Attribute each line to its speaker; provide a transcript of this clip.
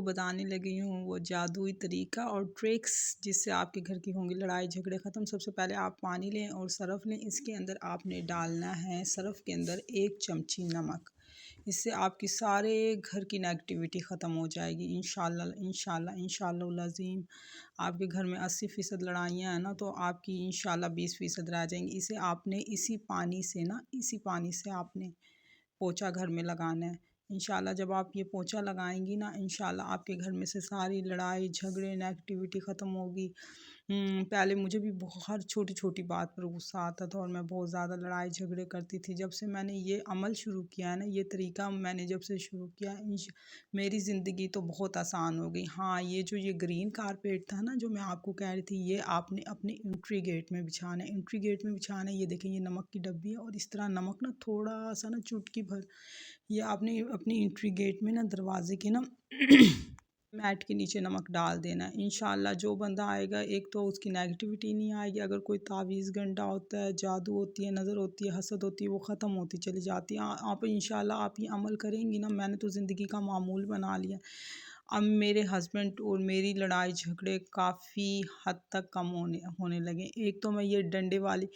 Speaker 1: کو بتانے لگی ہوں وہ جادوئی طریقہ اور ٹرکس جس سے آپ کے گھر کی ہوں گی لڑائی جھگڑے ختم۔ سب سے پہلے آپ پانی لیں اور سرف لیں، اس کے اندر آپ نے ڈالنا ہے سرف کے اندر 1 چمچی نمک۔ اس سے آپ کی سارے گھر کی نیگیٹیوٹی ختم ہو جائے گی انشاءاللہ انشاءاللہ انشاءاللہ العظیم۔ آپ کے گھر میں 80% لڑائیاں ہیں نا، تو آپ کی انشاءاللہ 20% رہ جائیں گی۔ اسے آپ نے اسی پانی سے آپ نے پوچھا گھر میں لگانا ہے انشاءاللہ۔ جب آپ یہ پوچھا لگائیں گی نا انشاءاللہ آپ کے گھر میں سے ساری لڑائی جھگڑے نیگیٹیوٹی ختم ہوگی۔ پہلے مجھے بھی ہر چھوٹی چھوٹی بات پر غصہ آتا تھا اور میں بہت زیادہ لڑائی جھگڑے کرتی تھی۔ جب سے میں نے یہ عمل شروع کیا ہے نا، یہ طریقہ میں نے جب سے شروع کیا میری زندگی تو بہت آسان ہو گئی۔ ہاں، یہ گرین کارپیٹ تھا نا جو میں آپ کو کہہ رہی تھی، یہ آپ نے اپنے انٹری گیٹ میں بچھانا ہے، انٹری گیٹ میں بچھانا ہے۔ یہ دیکھیں، یہ نمک کی ڈبی ہے اور اس طرح نمک نا تھوڑا سا نا چٹکی بھر یہ آپ نے اپنی انٹری گیٹ میں نا دروازے کے نا میٹ کے نیچے نمک ڈال دینا ہے انشاءاللہ۔ جو بندہ آئے گا، ایک تو اس کی نیگیٹیوٹی نہیں آئے گی، اگر کوئی تعویذ گنڈا ہوتا ہے، جادو ہوتی ہے، نظر ہوتی ہے، حسد ہوتی ہے، وہ ختم ہوتی چلی جاتی ہے۔ آپ انشاءاللہ آپ یہ عمل کریں گی نا، میں نے تو زندگی کا معمول بنا لیا۔ اب میرے ہسبینڈ اور میری لڑائی جھگڑے کافی حد تک کم ہونے لگے۔ ایک تو میں یہ ڈنڈے والی